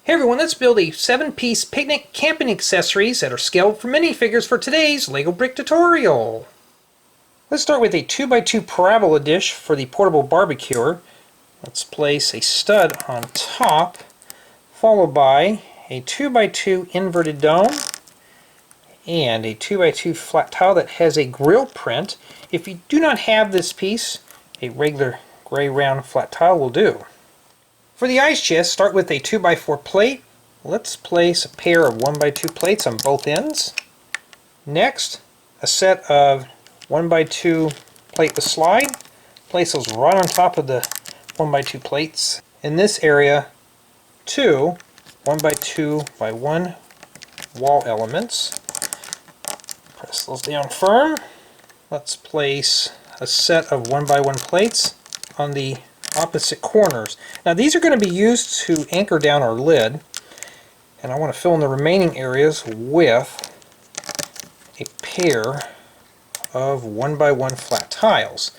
Hey everyone, let's build a 7-piece picnic camping accessories that are scaled for minifigures for today's Lego brick tutorial. Let's start with a 2x2 parabola dish for the portable barbecuer. Let's place a stud on top, followed by a 2x2 inverted dome and a 2x2 flat tile that has a grill print. If you do not have this piece, a regular gray round flat tile will do. For the ice chest, start with a 2x4 plate. Let's place a pair of 1x2 plates on both ends. Next, a set of 1x2 plate with slide. Place those right on top of the 1x2 plates. In this area, two 1x2x1 wall elements. Press those down firm. Let's place a set of 1x1 plates on the opposite corners. Now these are going to be used to anchor down our lid, and I want to fill in the remaining areas with a pair of 1x1 flat tiles.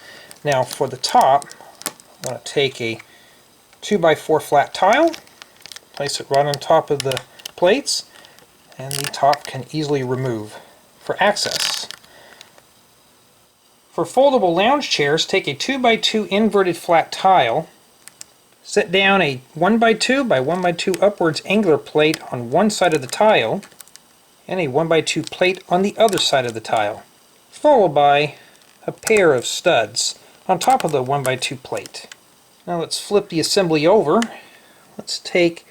Now for the top, I'm going to take a 2x4 flat tile, place it right on top of the plates, and the top can easily remove for access. For foldable lounge chairs, take a 2x2 inverted flat tile, set down a 1x2 by 1x2 upwards angular plate on one side of the tile, and a 1x2 plate on the other side of the tile, followed by a pair of studs on top of the 1x2 plate. Now let's flip the assembly over. Let's take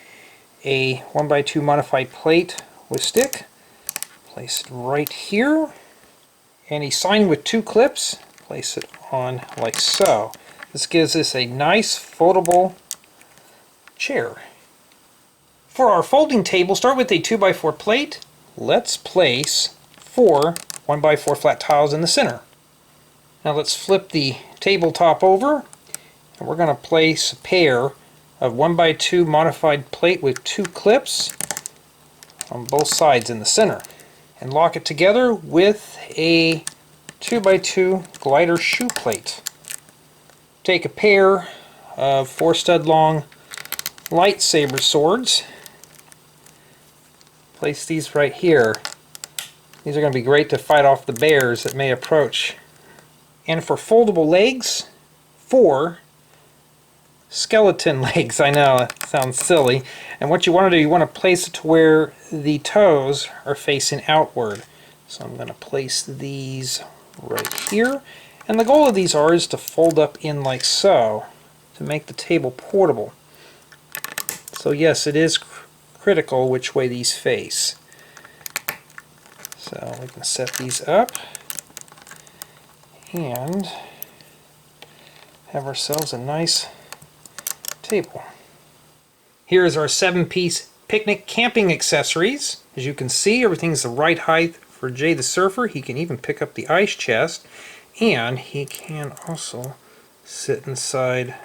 a 1x2 modified plate with stick, place it right here, and a sign with two clips, place it on like so. This gives us a nice foldable chair. For our folding table, start with a 2x4 plate. Let's place four 1x4 flat tiles in the center. Now let's flip the tabletop over, and we're going to place a pair of 1x2 modified plate with two clips on both sides in the center, and lock it together with a 2x2 glider shoe plate. Take a pair of 4 stud long lightsaber swords, place these right here. These are going to be great to fight off the bears that may approach. And for foldable legs, 4 skeleton legs. I know, it sounds silly. And what you want to do, you want to place it to where the toes are facing outward. So I'm going to place these right here. And the goal of these is to fold up in like so, to make the table portable. So yes, it is critical which way these face. So we can set these up and have ourselves a nice table. Here is our 7-piece picnic camping accessories. As you can see, everything's the right height for Jay the Surfer. He can even pick up the ice chest, and he can also sit inside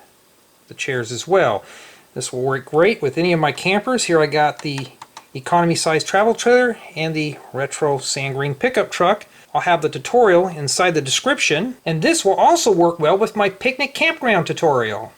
the chairs as well. This will work great with any of my campers. Here I got the economy size travel trailer and the retro sand green pickup truck. I'll have the tutorial inside the description, and this will also work well with my picnic campground tutorial.